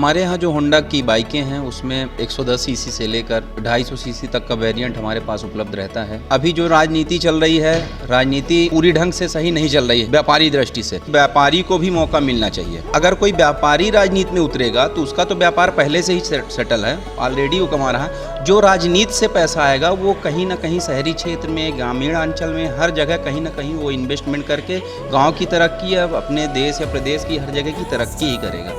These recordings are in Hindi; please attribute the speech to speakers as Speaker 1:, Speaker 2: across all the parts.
Speaker 1: हमारे यहाँ जो होंडा की बाइकें हैं उसमें 110 सीसी से लेकर 250 सीसी तक का वेरिएंट हमारे पास उपलब्ध रहता है। अभी जो राजनीति चल रही है, राजनीति पूरी ढंग से सही नहीं चल रही है। व्यापारी दृष्टि से व्यापारी को भी मौका मिलना चाहिए। अगर कोई व्यापारी राजनीति में उतरेगा तो उसका तो व्यापार पहले से ही सेटल है, ऑलरेडी वो कमा रहा है। जो राजनीति से पैसा आएगा वो कहीं ना कहीं शहरी क्षेत्र में, ग्रामीण अंचल में, हर जगह कहीं ना कहीं वो इन्वेस्टमेंट करके गाँव की तरक्की या अपने देश या प्रदेश की हर जगह की तरक्की ही करेगा।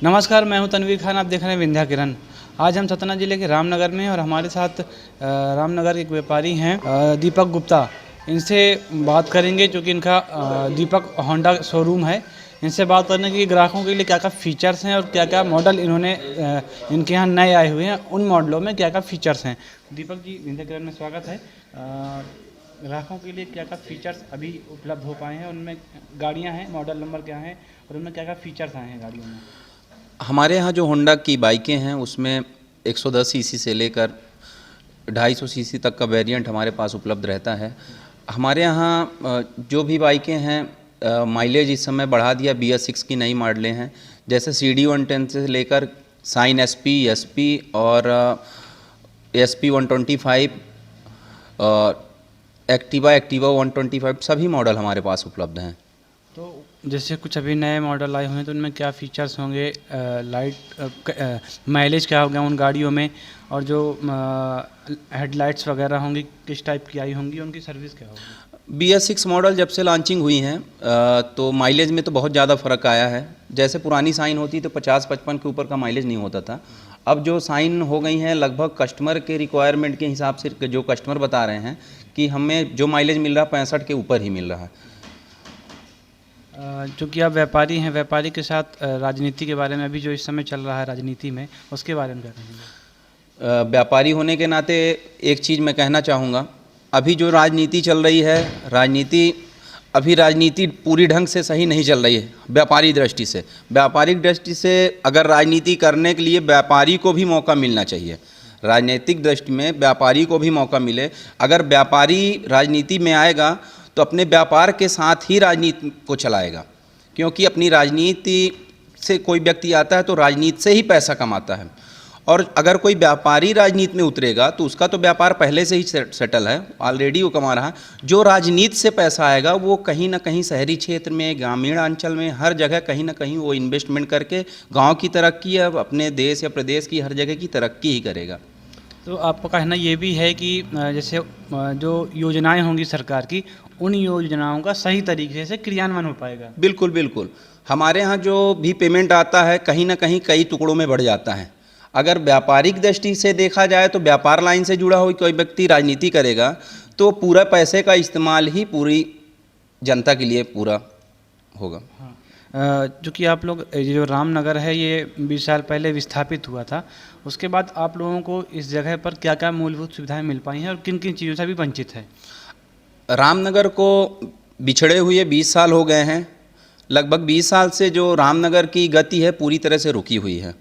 Speaker 2: नमस्कार, मैं हूं तनवीर खान। आप देख रहे हैं विंध्या किरण। आज हम सतना जिले के रामनगर में हैं और हमारे साथ रामनगर के एक व्यापारी हैं दीपक गुप्ता। इनसे बात करेंगे क्योंकि इनका दीपक होंडा शोरूम है। इनसे बात करने के ग्राहकों के लिए क्या क्या फ़ीचर्स हैं और क्या क्या मॉडल इन्होंने इनके यहाँ नए आए हुए हैं, उन मॉडलों में क्या क्या फ़ीचर्स हैं। दीपक जी, विंध्या किरण में स्वागत है। ग्राहकों के लिए क्या क्या फ़ीचर्स अभी उपलब्ध हो पाए हैं, उनमें गाड़ियाँ हैं, मॉडल नंबर क्या है और उनमें क्या क्या फ़ीचर्स आए हैं गाड़ियों में।
Speaker 1: हमारे यहाँ जो होंडा की बाइकें हैं उसमें 110 सीसी से लेकर 250 सीसी तक का वेरिएंट हमारे पास उपलब्ध रहता है। हमारे यहाँ जो भी बाइकें हैं माइलेज इस समय बढ़ा दिया, BS6 की नई मॉडलें हैं, जैसे CD 110 से लेकर साइन SP, SP और SP 125 और एक्टिवा 125 सभी मॉडल हमारे पास उपलब्ध हैं। तो
Speaker 2: जैसे कुछ अभी नए मॉडल आए हुए हैं तो उनमें क्या फ़ीचर्स होंगे, माइलेज क्या होगा उन गाड़ियों में, और जो हेडलाइट्स वगैरह होंगी किस टाइप की आई होंगी, उनकी सर्विस क्या होगी।
Speaker 1: BS6 मॉडल जब से लॉन्चिंग हुई हैं तो माइलेज में तो बहुत ज़्यादा फ़र्क आया है। जैसे पुरानी साइन होती तो 50-55 के ऊपर का माइलेज नहीं होता था। अब जो साइन हो गई हैं लगभग कस्टमर के रिक्वायरमेंट के हिसाब से, जो कस्टमर बता रहे हैं कि हमें जो माइलेज मिल रहा है 65 के ऊपर ही मिल रहा है।
Speaker 2: चूँकि आप व्यापारी हैं, व्यापारी के साथ राजनीति के बारे में, अभी जो इस समय चल रहा है राजनीति में, उसके बारे में क्या कहेंगे।
Speaker 1: व्यापारी होने के नाते एक चीज़ मैं कहना चाहूँगा, अभी जो राजनीति चल रही है, राजनीति पूरी ढंग से सही नहीं चल रही है। व्यापारी दृष्टि से, व्यापारिक दृष्टि से अगर राजनीति करने के लिए व्यापारी को भी मौका मिलना चाहिए। राजनीतिक दृष्टि में व्यापारी को भी मौका मिले। अगर व्यापारी राजनीति में आएगा तो अपने व्यापार के साथ ही राजनीति को चलाएगा, क्योंकि अपनी राजनीति से कोई व्यक्ति आता है तो राजनीति से ही पैसा कमाता है। और अगर कोई व्यापारी राजनीति में उतरेगा तो उसका तो व्यापार पहले से ही सेटल है, ऑलरेडी वो कमा रहा है। जो राजनीति से पैसा आएगा वो कहीं ना कहीं शहरी क्षेत्र में, ग्रामीण अंचल में, हर जगह कहीं ना कहीं वो इन्वेस्टमेंट करके गाँव की तरक्की या अपने देश या प्रदेश की हर जगह की तरक्की ही करेगा।
Speaker 2: तो आपका कहना ये भी है कि जैसे जो योजनाएं होंगी सरकार की, उन योजनाओं का सही तरीके से क्रियान्वयन हो पाएगा।
Speaker 1: बिल्कुल बिल्कुल। हमारे यहाँ जो भी पेमेंट आता है कहीं ना कहीं कई टुकड़ों में बढ़ जाता है। अगर व्यापारिक दृष्टि से देखा जाए तो व्यापार लाइन से जुड़ा हुआ कोई व्यक्ति राजनीति करेगा तो पूरा पैसे का इस्तेमाल ही पूरी जनता के लिए पूरा होगा।
Speaker 2: चूँकि आप लोग, जो रामनगर है ये 20 साल पहले विस्थापित हुआ था, उसके बाद आप लोगों को इस जगह पर क्या क्या मूलभूत सुविधाएं मिल पाई हैं और किन किन चीज़ों से भी वंचित है।
Speaker 1: रामनगर को बिछड़े हुए 20 साल हो गए हैं। लगभग 20 साल से जो रामनगर की गति है पूरी तरह से रुकी हुई है।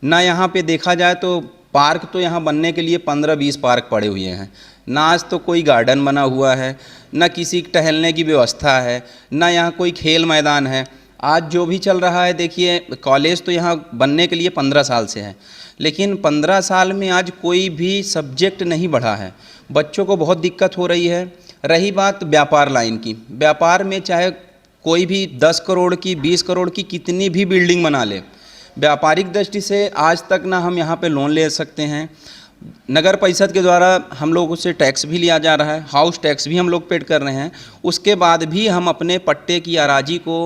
Speaker 1: ना यहाँ पे देखा जाए तो पार्क तो यहाँ बनने के लिए 15-20 पार्क पड़े हुए हैं, ना आज तो कोई गार्डन बना हुआ है, ना किसी टहलने की व्यवस्था है, ना यहाँ कोई खेल मैदान है। आज जो भी चल रहा है, देखिए कॉलेज तो यहाँ बनने के लिए 15 साल से है, लेकिन 15 साल में आज कोई भी सब्जेक्ट नहीं बढ़ा है। बच्चों को बहुत दिक्कत हो रही है। रही बात व्यापार लाइन की, व्यापार में चाहे कोई भी 10 करोड़ की 20 करोड़ की कितनी भी बिल्डिंग बना ले, व्यापारिक दृष्टि से आज तक ना हम यहाँ पे लोन ले सकते हैं। नगर परिषद के द्वारा हम लोगों से टैक्स भी लिया जा रहा है, हाउस टैक्स भी हम लोग पेड कर रहे हैं, उसके बाद भी हम अपने पट्टे की अराजी को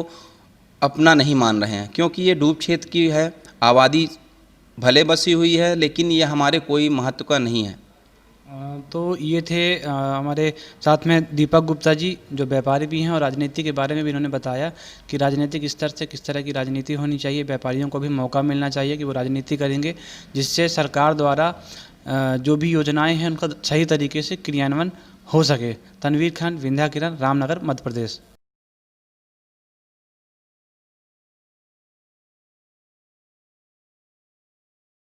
Speaker 1: अपना नहीं मान रहे हैं, क्योंकि ये डूब क्षेत्र की है, आबादी भले बसी हुई है, लेकिन ये हमारे कोई महत्व का नहीं है।
Speaker 2: तो ये थे हमारे साथ में दीपक गुप्ता जी, जो व्यापारी भी हैं और राजनीति के बारे में भी इन्होंने बताया कि राजनीतिक स्तर से किस तरह की राजनीति होनी चाहिए, व्यापारियों को भी मौका मिलना चाहिए कि वो राजनीति करेंगे, जिससे सरकार द्वारा जो भी योजनाएं हैं उनका सही तरीके से क्रियान्वयन हो सके। तनवीर खान, विंध्या किरण, रामनगर, मध्य प्रदेश।